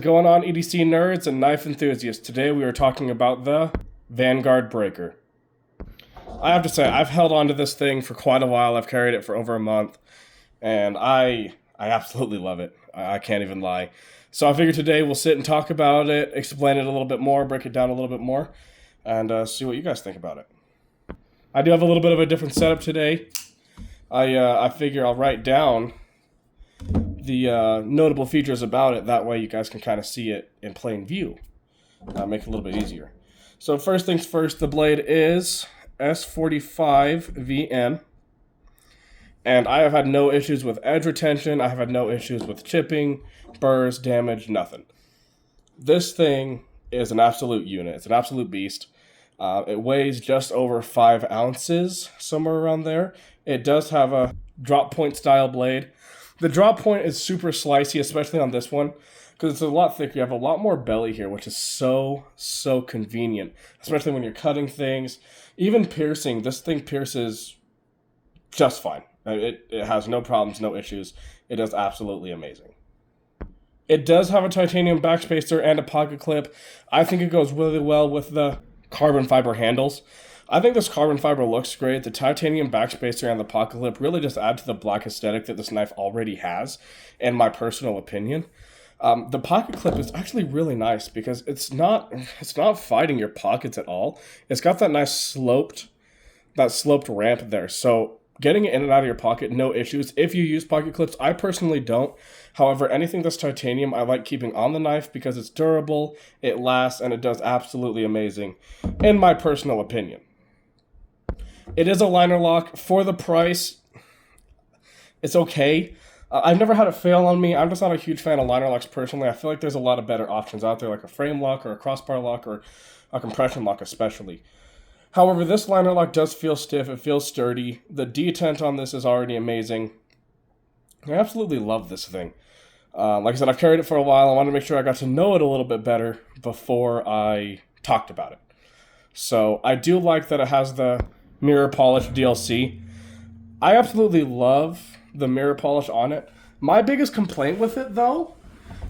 going on, EDC nerds and knife enthusiasts? Today we are talking about the Vanguard breaker. I have to say, I've held on to this thing for quite a while. I've carried it for over a month, and I absolutely love it. I can't even lie. So I figured today we'll sit and talk about it, explain it a little bit more, break it down a little bit more, and see what you guys think about it. I do have a little bit of a different setup today. I figure I'll write down the notable features about it. That way you guys can kind of see it in plain view. Make it a little bit easier. So first things first, the blade is S45VN. And I have had no issues with edge retention. I have had no issues with chipping, burrs, damage, nothing. This thing is an absolute unit. It's an absolute beast. It weighs just over 5 ounces, somewhere around there. It does have a drop point style blade. The drop point is super slicey, especially on this one, because it's a lot thicker. You have a lot more belly here, which is so convenient, especially when you're cutting things. Even piercing, this thing pierces just fine. It has no problems, no issues. It is absolutely amazing. It does have a titanium backspacer and a pocket clip. I think it goes really well with the carbon fiber handles. I think this carbon fiber looks great. The titanium backspacer and the pocket clip really just add to the black aesthetic that this knife already has, in my personal opinion. The pocket clip is actually really nice because it's not fighting your pockets at all. It's got that nice sloped ramp there. So getting it in and out of your pocket, no issues. If you use pocket clips, I personally don't. However, anything that's titanium, I like keeping on the knife because it's durable, it lasts, and it does absolutely amazing, in my personal opinion. It is a liner lock. For the price, it's okay. I've never had it fail on me. I'm just not a huge fan of liner locks personally. I feel like there's a lot of better options out there, like a frame lock or a crossbar lock or a compression lock especially. However, this liner lock does feel stiff. It feels sturdy. The detent on this is already amazing. I absolutely love this thing. Like I said, I've carried it for a while. I wanted to make sure I got to know it a little bit better before I talked about it. So I do like that it has the mirror polish DLC. I absolutely love the mirror polish on it. My biggest complaint with it, though,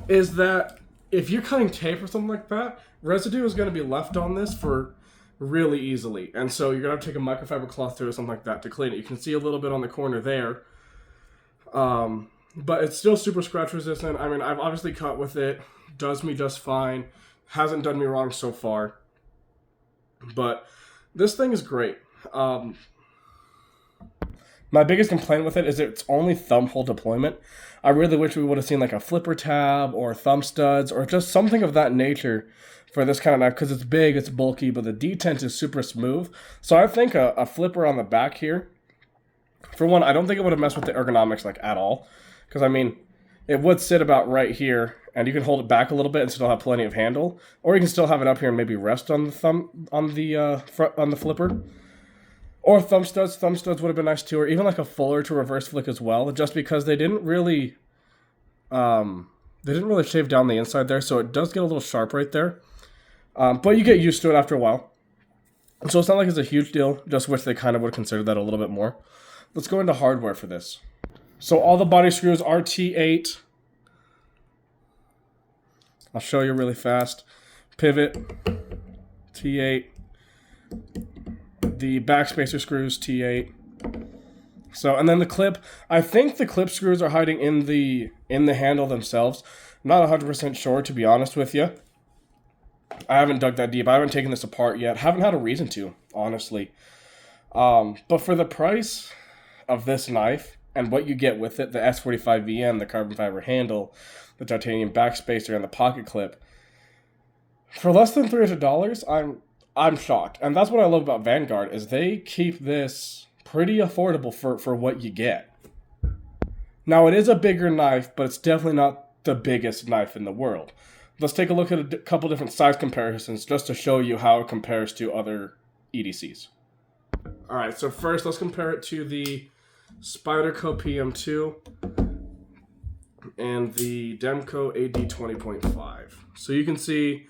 is that if you're cutting tape or something like that, residue is going to be left on this for really easily. And so you're going to have to take a microfiber cloth through or something like that to clean it. You can see a little bit on the corner there. But it's still super scratch resistant. I mean, I've obviously cut with it. Does me just fine. Hasn't done me wrong so far. But this thing is great. My biggest complaint with it is it's only thumb hole deployment. I really wish we would have seen like a flipper tab or thumb studs or just something of that nature for this kind of knife, because it's big, it's bulky, but the detent is super smooth. So I think a flipper on the back here, for one, I don't think it would have messed with the ergonomics like at all, because I mean, it would sit about right here, and you can hold it back a little bit and still have plenty of handle, or you can still have it up here and maybe rest on the thumb on the flipper. Or thumb studs. Thumb studs would have been nice too, or even like a fuller to reverse flick as well, just because they didn't really shave down the inside there, so it does get a little sharp right there. But you get used to it after a while. So it's not like it's a huge deal, just wish they kind of would have considered that a little bit more. Let's go into hardware for this. So all the body screws are T8. I'll show you really fast. Pivot, T8. The backspacer screws, T8. So, and then the clip, I think the clip screws are hiding in the handle themselves. I'm not 100% sure, to be honest with you. I haven't dug that deep. I haven't taken this apart yet. Haven't had a reason to, honestly. But for the price of this knife and what you get with it, the S45VN, the carbon fiber handle, the titanium backspacer, and the pocket clip, for less than $300, I'm shocked. And that's what I love about Vanguard, is they keep this pretty affordable for what you get. Now, it is a bigger knife, but it's definitely not the biggest knife in the world. Let's take a look at a couple different size comparisons just to show you how it compares to other EDCs. Alright, so first let's compare it to the Spyderco PM2 and the Demco AD 20.5. So you can see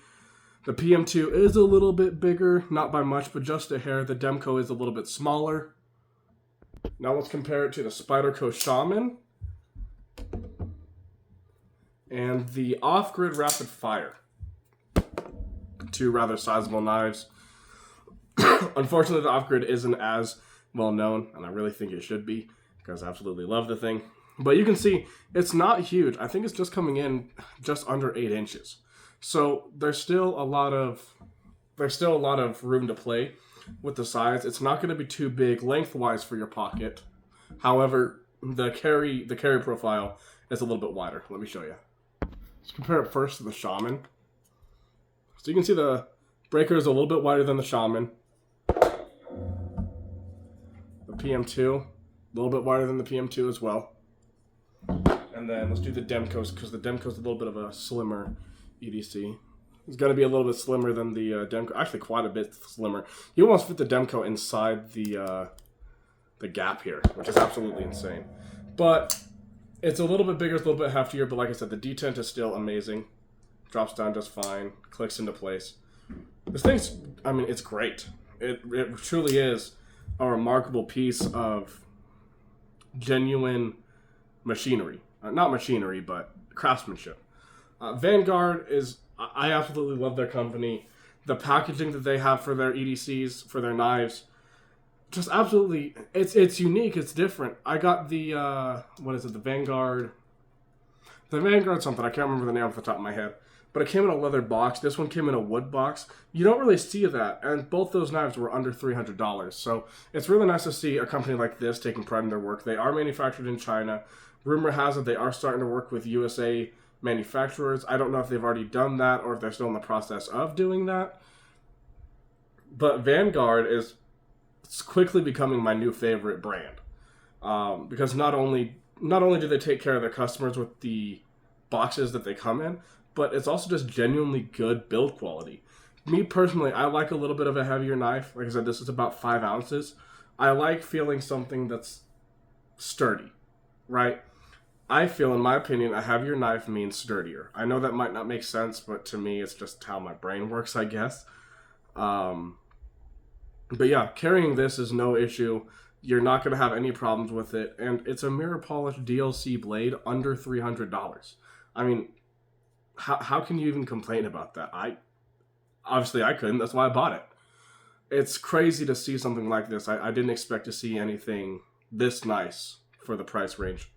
the PM2 is a little bit bigger, not by much, but just a hair. The Demco is a little bit smaller. Now let's compare it to the Spyderco Shaman and the off-grid rapid fire. Two rather sizable knives. Unfortunately, the off-grid isn't as well known, and I really think it should be, because I absolutely love the thing. But you can see, it's not huge. I think it's just coming in just under 8 inches. So there's still a lot of room to play with the size. It's not going to be too big lengthwise for your pocket. However, the carry profile is a little bit wider. Let me show you. Let's compare it first to the Shaman. So you can see the breaker is a little bit wider than the Shaman. The PM2, a little bit wider than the PM2 as well. And then let's do the Demcos, because the Demco is a little bit of a slimmer EDC. It's going to be a little bit slimmer than the Demco, actually quite a bit slimmer. You almost fit the Demco inside the gap here, which is absolutely insane. But it's a little bit bigger, it's a little bit heftier, but like I said, the detent is still amazing. Drops down just fine, clicks into place. This thing's, I mean, it's great. It truly is a remarkable piece of genuine machinery. Not machinery, but craftsmanship. Vanguard is, I absolutely love their company. The packaging that they have for their EDCs, for their knives, just absolutely, it's unique, it's different. I got the, the Vanguard something, I can't remember the name off the top of my head. But it came in a leather box. This one came in a wood box. You don't really see that, and both those knives were under $300. So it's really nice to see a company like this taking pride in their work. They are manufactured in China. Rumor has it they are starting to work with USA manufacturers. I don't know if they've already done that or if they're still in the process of doing that. But Vanguard is quickly becoming my new favorite brand, because not only do they take care of their customers with the boxes that they come in, but it's also just genuinely good build quality. Me personally, I like a little bit of a heavier knife. Like I said, this is about 5 ounces. I like feeling something that's sturdy, right? I feel, in my opinion, a heavier knife means sturdier. I know that might not make sense, but to me, it's just how my brain works, I guess. But yeah, carrying this is no issue. You're not going to have any problems with it. And it's a mirror polished DLC blade under $300. I mean, how can you even complain about that? Obviously I couldn't. That's why I bought it. It's crazy to see something like this. I didn't expect to see anything this nice for the price range.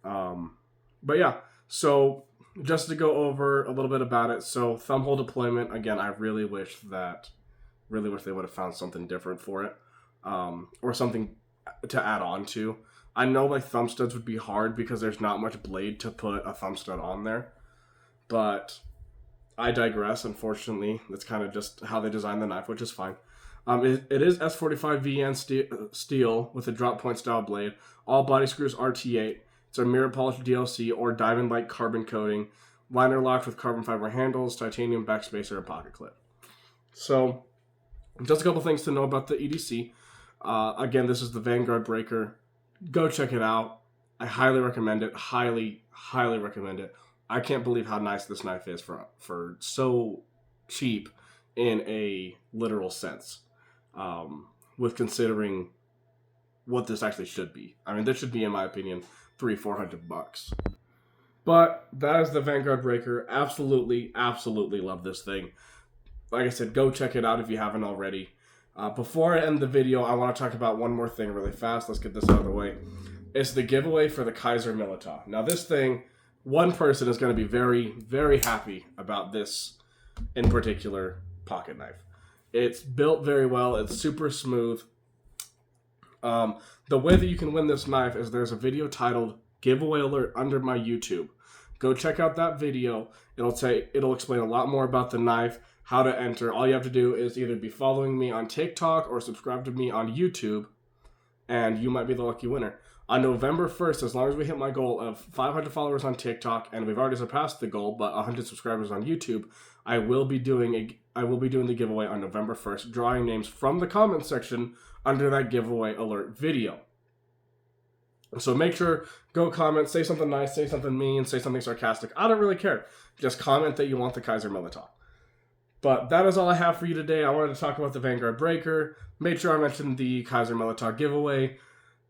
But yeah, so just to go over a little bit about it. So thumb hole deployment, again, I really wish they would have found something different for it, or something to add on to. I know like thumb studs would be hard because there's not much blade to put a thumb stud on there. But I digress, unfortunately. That's kind of just how they designed the knife, which is fine. It is S45VN steel with a drop point style blade. All body screws are T8. It's a mirror polished DLC or diamond-like carbon coating. Liner locked with carbon fiber handles, titanium backspacer, and pocket clip. So, just a couple things to know about the EDC. Again, this is the Vanguard breaker. Go check it out. I highly recommend it. Highly, highly recommend it. I can't believe how nice this knife is for so cheap in a literal sense, with considering what this actually should be. I mean, this should be, in my opinion, $300-400. But that is the Vanguard breaker. Absolutely, absolutely love this thing. Like I said, go check it out if you haven't already. Before I end the video, I want to talk about one more thing really fast. Let's get this out of the way. It's the giveaway for the Kaiser Militar. Now, this thing, one person is going to be very, very happy about this in particular pocket knife. It's built very well. It's super smooth. The way that you can win this knife is there's a video titled Giveaway Alert under my YouTube. Go check out that video. It'll explain a lot more about the knife, how to enter. All you have to do is either be following me on TikTok or subscribe to me on YouTube, and you might be the lucky winner. On November 1st, as long as we hit my goal of 500 followers on TikTok, and we've already surpassed the goal, but 100 subscribers on YouTube, I will be doing the giveaway on November 1st, drawing names from the comment section under that giveaway alert video. So make sure, go comment, say something nice, say something mean, say something sarcastic. I don't really care. Just comment that you want the Kaiser Militar. But that is all I have for you today. I wanted to talk about the Vanguard breaker. Made sure I mentioned the Kaiser Militar giveaway.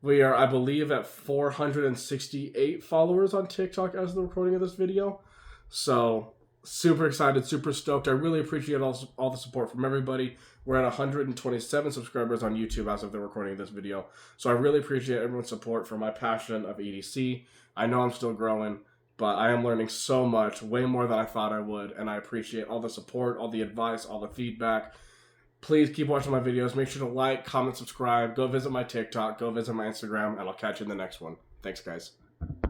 We are, I believe, at 468 followers on TikTok as of the recording of this video. So, super excited, super stoked. I really appreciate all the support from everybody. We're at 127 subscribers on YouTube as of the recording of this video. So, I really appreciate everyone's support for my passion of EDC. I know I'm still growing, but I am learning so much, way more than I thought I would. And I appreciate all the support, all the advice, all the feedback. Please keep watching my videos. Make sure to like, comment, subscribe. Go visit my TikTok. Go visit my Instagram. And I'll catch you in the next one. Thanks, guys.